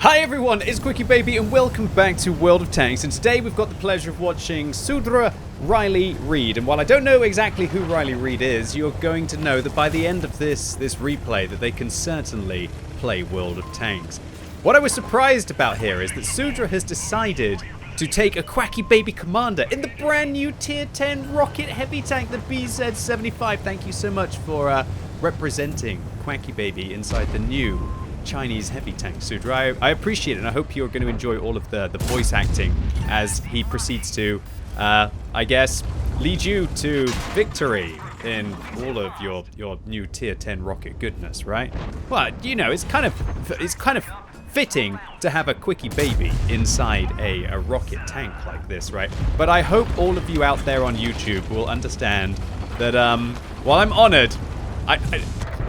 Hi everyone, it's QuickyBaby and welcome back to World of Tanks, and today we've got the pleasure of watching Sudra Riley Reid. And while I don't know exactly who Riley Reid is, you're going to know that by the end of this replay that they can certainly play World of Tanks. What I was surprised about here is that Sudra has decided to take a QuickyBaby commander in the brand new tier 10 rocket heavy tank, the BZ-75. Thank you so much for representing QuickyBaby inside the new Chinese heavy tank, Sudra. I appreciate it, and I hope you're going to enjoy all of the voice acting as he proceeds to, I guess, lead you to victory in all of your new tier 10 rocket goodness, right? Well, you know, it's kind of fitting to have a QuickyBaby inside a rocket tank like this, right? But I hope all of you out there on YouTube will understand that while I'm honored,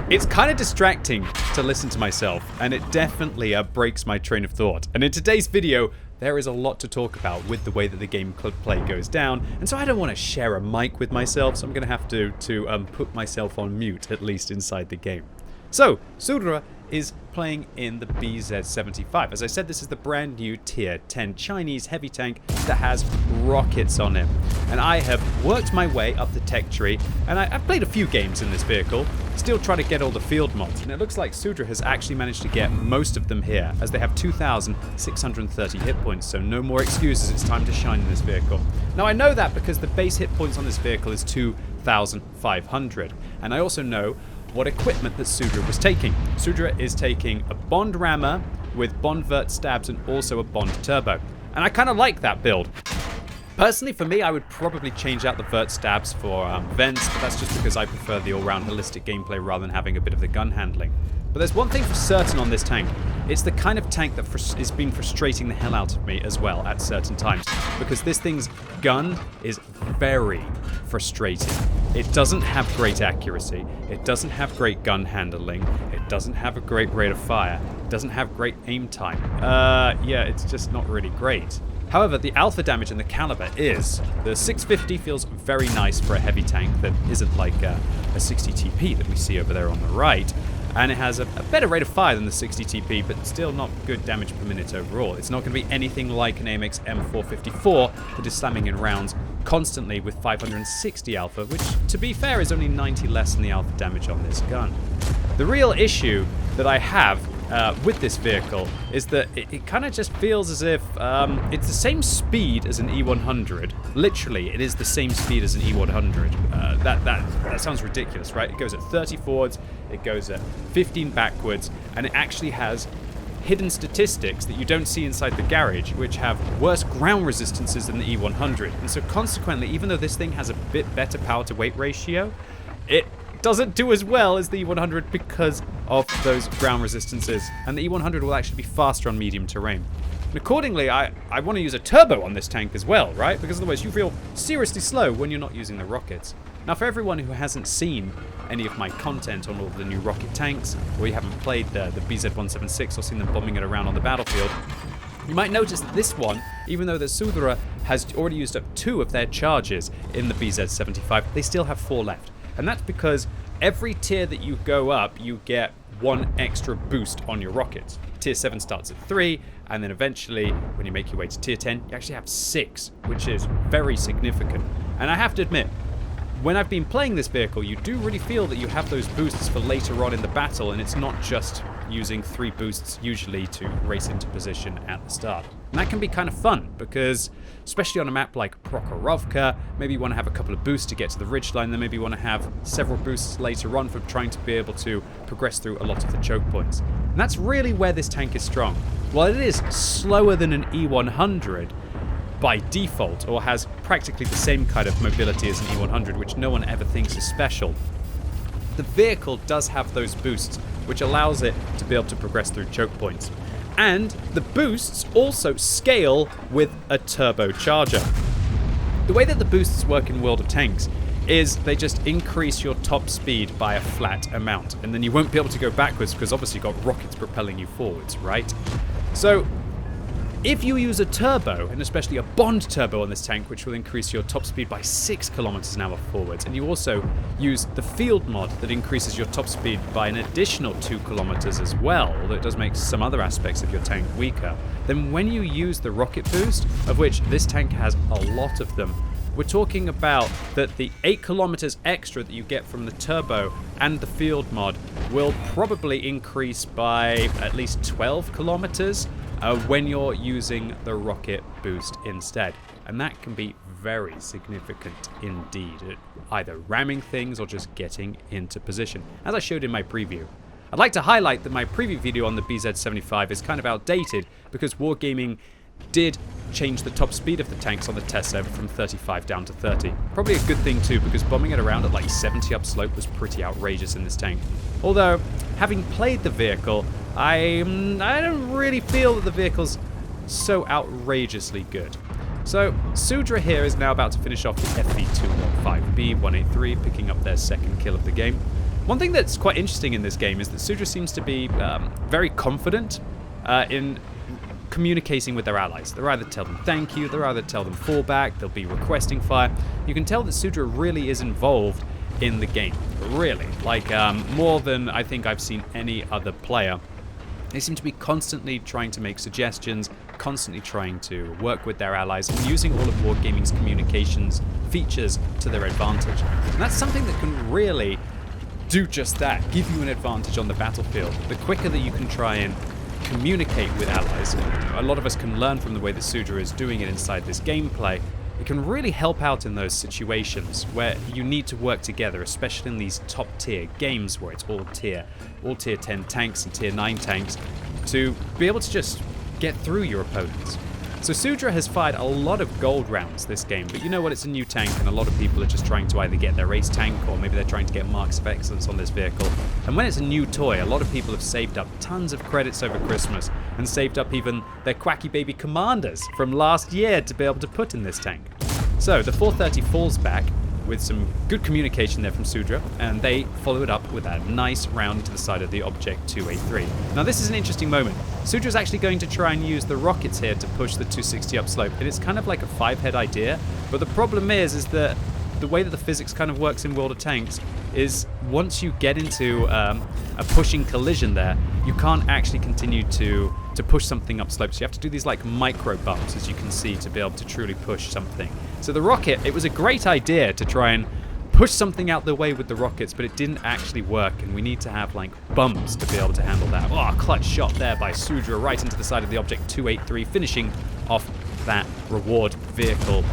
it's kind of distracting to listen to myself, and it definitely breaks my train of thought. And in today's video, there is a lot to talk about with the way that the gameplay goes down, and so I don't want to share a mic with myself, so I'm going to have to put myself on mute, at least inside the game. So, Sudra is playing in the BZ-75. As I said, this is the brand new tier 10 Chinese heavy tank that has rockets on it. And I have worked my way up the tech tree, and I've played a few games in this vehicle, still trying to get all the field mods. And it looks like Sudra has actually managed to get most of them here, as they have 2,630 hit points, so no more excuses, it's time to shine in this vehicle. Now I know that because the base hit points on this vehicle is 2,500, and I also know what equipment that Sudra was taking. Sudra is taking a Bond rammer with Bond vert stabs and also a Bond turbo. And I kind of like that build. Personally, for me, I would probably change out the vert stabs for vents, but that's just because I prefer the all-round holistic gameplay rather than having a bit of the gun handling. But there's one thing for certain on this tank. It's the kind of tank that has been frustrating the hell out of me as well at certain times, because this thing's gun is very frustrating. It doesn't have great accuracy, it doesn't have great gun handling, it doesn't have a great rate of fire, it doesn't have great aim time. Yeah, it's just not really great. However, the alpha damage and the caliber is. The 650 feels very nice for a heavy tank that isn't like a 60 TP that we see over there on the right. And it has a better rate of fire than the 60 TP, but still not good damage per minute overall. It's not going to be anything like an AMX M454 that is slamming in rounds constantly with 560 alpha, which, to be fair, is only 90 less than the alpha damage on this gun. The real issue that I have with this vehicle is that it kind of just feels as if it's the same speed as an E100. Literally, it is the same speed as an E100. That sounds ridiculous, right? It goes at 30 forwards, it goes at 15 backwards, and it actually has hidden statistics that you don't see inside the garage, which have worse ground resistances than the E100. And so consequently, even though this thing has a bit better power to weight ratio, it doesn't do as well as the E100 because of those ground resistances. And the E100 will actually be faster on medium terrain. And accordingly, I want to use a turbo on this tank as well, right? Because otherwise you feel seriously slow when you're not using the rockets. Now, for everyone who hasn't seen any of my content on all of the new rocket tanks, or you haven't played the BZ-176 or seen them bombing it around on the battlefield, you might notice that this one, even though the Sudra has already used up 2 of their charges in the BZ-75, they still have 4 left. And that's because every tier that you go up, you get 1 extra boost on your rockets. Tier 7 starts at 3, and then eventually, when you make your way to tier 10, you actually have 6, which is very significant. And I have to admit, when I've been playing this vehicle, you do really feel that you have those boosts for later on in the battle, and it's not just using 3 boosts usually to race into position at the start. And that can be kind of fun, because especially on a map like Prokhorovka, maybe you want to have a couple of boosts to get to the ridgeline, then maybe you want to have several boosts later on for trying to be able to progress through a lot of the choke points. And that's really where this tank is strong. While it is slower than an E100 by default, or has practically the same kind of mobility as an E100, which no one ever thinks is special, the vehicle does have those boosts, which allows it to be able to progress through choke points. And the boosts also scale with a turbocharger. The way that the boosts work in World of Tanks is they just increase your top speed by a flat amount, and then you won't be able to go backwards because obviously you've got rockets propelling you forwards, right? So If you use a turbo, and especially a bond turbo on this tank, which will increase your top speed by 6 kilometers an hour forwards, and you also use the field mod that increases your top speed by an additional 2 kilometers as well, although it does make some other aspects of your tank weaker, then when you use the rocket boost, of which this tank has a lot of them, we're talking about that the 8 kilometers extra that you get from the turbo and the field mod will probably increase by at least 12 kilometers when you're using the rocket boost instead. And that can be very significant indeed, at either ramming things or just getting into position, as I showed in my preview. I'd like to highlight that my preview video on the BZ-75 is kind of outdated because Wargaming did change the top speed of the tanks on the test server from 35 down to 30. Probably a good thing too, because bombing it around at like 70 upslope was pretty outrageous in this tank. Although, having played the vehicle, I don't really feel that the vehicle's so outrageously good. So, Sudra here is now about to finish off the FV215B183, picking up their second kill of the game. One thing that's quite interesting in this game is that Sudra seems to be very confident in communicating with their allies. They'll either tell them thank you, they'll either tell them fall back, they'll be requesting fire. You can tell that Sudra really is involved in the game. Really. Like, more than I think I've seen any other player. They seem to be constantly trying to make suggestions, constantly trying to work with their allies, and using all of Wargaming's communications features to their advantage. And that's something that can really do just that, give you an advantage on the battlefield. The quicker that you can try and communicate with allies, and a lot of us can learn from the way that Sudra is doing it inside this gameplay, it can really help out in those situations where you need to work together, especially in these top tier games where it's all tier 10 tanks and tier 9 tanks, to be able to just get through your opponents. So Sudra has fired a lot of gold rounds this game, but you know what, it's a new tank and a lot of people are just trying to either get their ace tank or maybe they're trying to get marks of excellence on this vehicle. And when it's a new toy, a lot of people have saved up tons of credits over Christmas and saved up even their QuickyBaby commanders from last year to be able to put in this tank. So the 430 falls back with some good communication there from Sudra, and they follow it up with a nice round to the side of the Object 283. Now this is an interesting moment. Sudra's actually going to try and use the rockets here to push the 260 upslope, and it's kind of like a 5-head idea, but the problem is that the way that the physics kind of works in World of Tanks is once you get into a pushing collision there, you can't actually continue to push something upslope. So you have to do these like micro bumps, as you can see, to be able to truly push something. So the rocket, it was a great idea to try and push something out the way with the rockets, but it didn't actually work, and we need to have like bumps to be able to handle that. Oh, clutch shot there by Sudra right into the side of the Object 283, finishing off that reward vehicle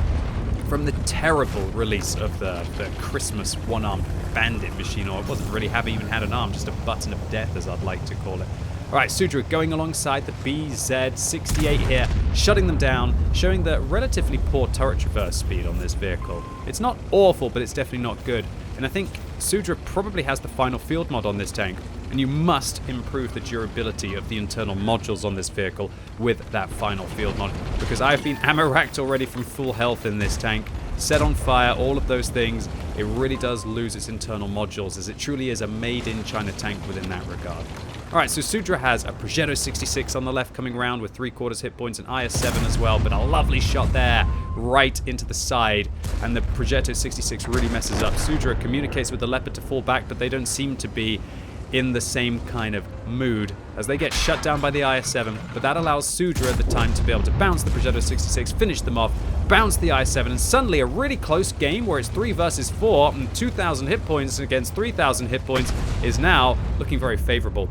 from the terrible release of the Christmas one-armed bandit machine, or it wasn't really even had an arm, just a button of death, as I'd like to call it. Alright, Sudra going alongside the BZ-68 here, shutting them down, showing the relatively poor turret traverse speed on this vehicle. It's not awful, but it's definitely not good. And I think Sudra probably has the final field mod on this tank, and you must improve the durability of the internal modules on this vehicle with that final field mod, because I've been ammo racked already from full health in this tank, set on fire, all of those things. It really does lose its internal modules, as it truly is a made-in-China tank within that regard. Alright, so Sudra has a Progetto 66 on the left coming around with 3/4 hit points, and IS-7 as well, but a lovely shot there right into the side, and the Progetto 66 really messes up. Sudra communicates with the Leopard to fall back, but they don't seem to be in the same kind of mood as they get shut down by the IS-7, but that allows Sudra at the time to be able to bounce the Progetto 66, finish them off, bounce the IS-7, and suddenly a really close game where it's 3 versus 4, and 2,000 hit points against 3,000 hit points is now looking very favorable.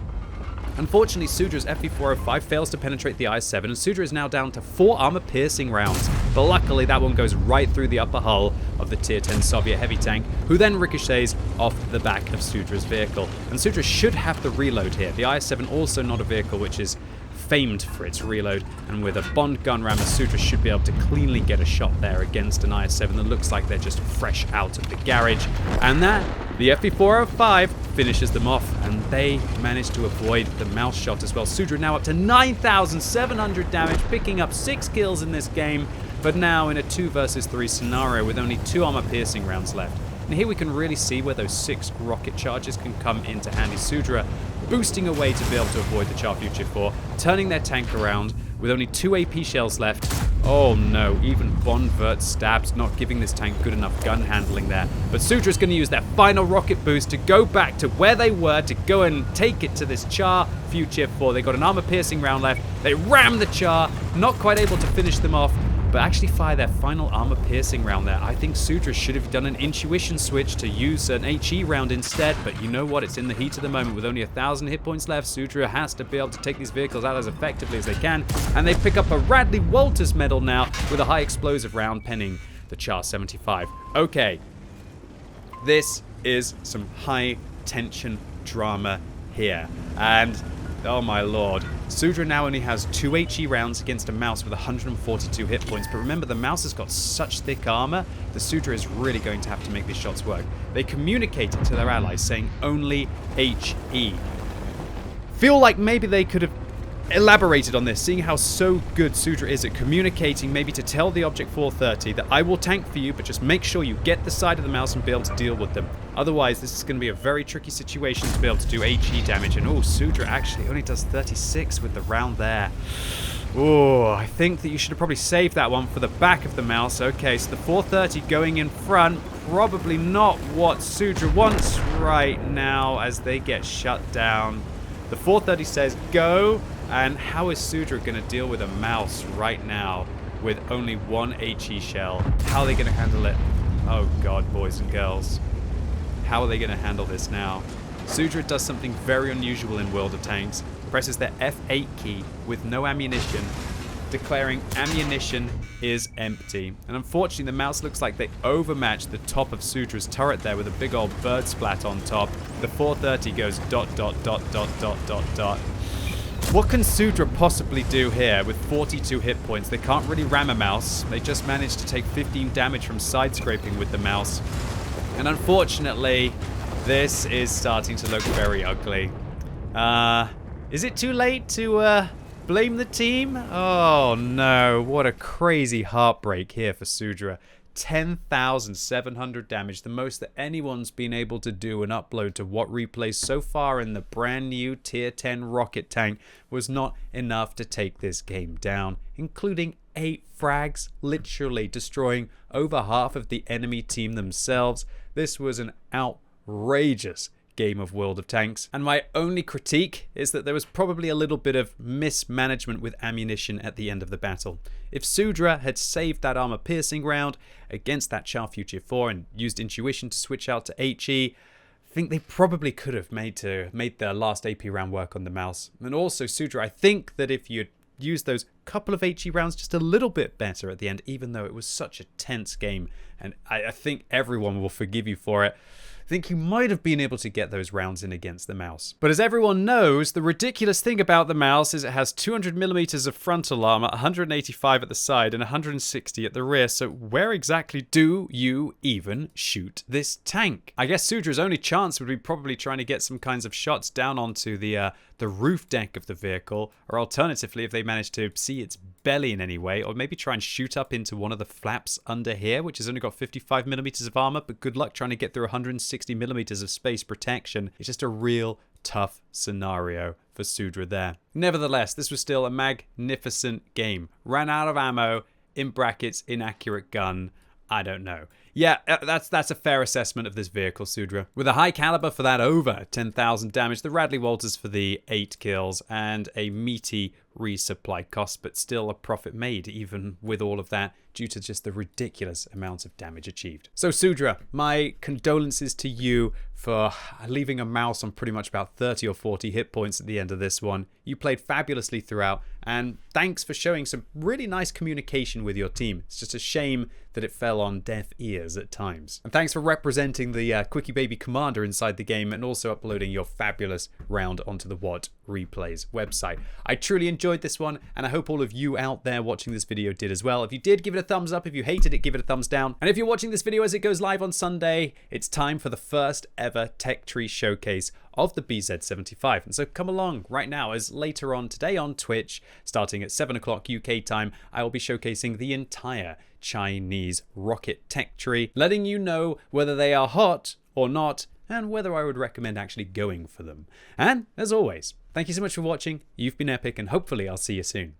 Unfortunately, Sudra's FV405 fails to penetrate the IS-7, and Sudra is now down to 4 armor-piercing rounds. But luckily, that one goes right through the upper hull of the Tier 10 Soviet heavy tank, who then ricochets off the back of Sudra's vehicle. And Sudra should have the reload here. The IS-7 also not a vehicle which is famed for its reload, and with a Bond gun rammer, Sudra should be able to cleanly get a shot there against an IS-7 that looks like they're just fresh out of the garage. And that, the FV405 finishes them off, and they manage to avoid the mouse shot as well. Sudra now up to 9,700 damage, picking up 6 kills in this game, but now in a 2 versus 3 scenario with only 2 armor-piercing rounds left. And here we can really see where those 6 rocket charges can come into handy. Sudra boosting away to be able to avoid the Char Future 4, turning their tank around, with only 2 AP shells left. Oh no, even Bonvert stabs, not giving this tank good enough gun handling there. But Sudra's going to use their final rocket boost to go back to where they were, to go and take it to this Char Future 4. They got an armor-piercing round left. They ram the Char, not quite able to finish them off, but actually fire their final armor-piercing round there. I think Sudra should have done an intuition switch to use an HE round instead, but you know what? It's in the heat of the moment. With only 1,000 hit points left, Sudra has to be able to take these vehicles out as effectively as they can, and they pick up a Radley Walters medal now with a high explosive round penning the Char 75. Okay, this is some high-tension drama here, and oh my lord. Sudra now only has 2 HE rounds against a Mouse with 142 hit points. But remember, the Mouse has got such thick armor that Sudra is really going to have to make these shots work. They communicated to their allies saying only HE. Feel like maybe they could have elaborated on this, seeing how so good Sudra is at communicating, maybe to tell the Object 430 that I will tank for you, but just make sure you get the side of the Mouse and be able to deal with them. Otherwise, this is going to be a very tricky situation to be able to do HE damage. And oh, Sudra actually only does 36 with the round there. Oh, I think that you should have probably saved that one for the back of the Mouse. Okay, so the 430 going in front, probably not what Sudra wants right now as they get shut down. The 430 says go. And how is Sudra going to deal with a Mouse right now with only 1 HE shell? How are they going to handle it? Oh god, boys and girls. How are they going to handle this now? Sudra does something very unusual in World of Tanks. Presses their F8 key with no ammunition, declaring ammunition is empty. And unfortunately, the Mouse looks like they overmatched the top of Sudra's turret there with a big old bird splat on top. The 430 goes ... What can Sudra possibly do here with 42 hit points? They can't really ram a Mouse. They just managed to take 15 damage from side scraping with the Mouse. And unfortunately, this is starting to look very ugly. Is it too late to blame the team? Oh no, what a crazy heartbreak here for Sudra. 10,700 damage, the most that anyone's been able to do and upload to what replays so far in the brand new tier 10 rocket tank was not enough to take this game down, including 8 frags, literally destroying over half of the enemy team themselves. This was an outrageous game of World of Tanks, and my only critique is that there was probably a little bit of mismanagement with ammunition at the end of the battle. If Sudra had saved that armor-piercing round against that Char Future 4 and used intuition to switch out to HE, I think they probably could have made their last AP round work on the Mouse. And also Sudra, I think that if you'd used those couple of HE rounds just a little bit better at the end, even though it was such a tense game, and I think everyone will forgive you for it, I think you might have been able to get those rounds in against the Mouse. But as everyone knows, the ridiculous thing about the Mouse is it has 200mm of frontal armor, 185 at the side, and 160 at the rear. So where exactly do you even shoot this tank? I guess Sudra's only chance would be probably trying to get some kinds of shots down onto the roof deck of the vehicle, or alternatively, if they manage to see its belly in any way, or maybe try and shoot up into one of the flaps under here, which has only got 55mm of armor, but good luck trying to get through 160mm of space protection. It's just a real tough scenario for Sudra there. Nevertheless, this was still a magnificent game. Ran out of ammo, in brackets, inaccurate gun. I don't know. Yeah, that's a fair assessment of this vehicle, Sudra. With a high caliber for that over 10,000 damage, the Radley Walters for the 8 kills, and a meaty resupply cost, but still a profit made even with all of that due to just the ridiculous amount of damage achieved. So Sudra, my condolences to you for leaving a Mouse on pretty much about 30 or 40 hit points at the end of this one. You played fabulously throughout, and thanks for showing some really nice communication with your team. It's just a shame that it fell on deaf ears at times. And thanks for representing the QuickyBaby commander inside the game and also uploading your fabulous round onto the WOT Replays website. I truly enjoyed this one, and I hope all of you out there watching this video did as well. If you did, give it a thumbs up. If you hated it, give it a thumbs down. And if you're watching this video as it goes live on Sunday, it's time for the first ever Tech Tree Showcase of the BZ75. And so come along right now, as later on today on Twitch, starting at 7 o'clock UK time, I will be showcasing the entire Chinese rocket tech tree, letting you know whether they are hot or not, and whether I would recommend actually going for them. And as always, thank you so much for watching. You've been epic, and hopefully I'll see you soon.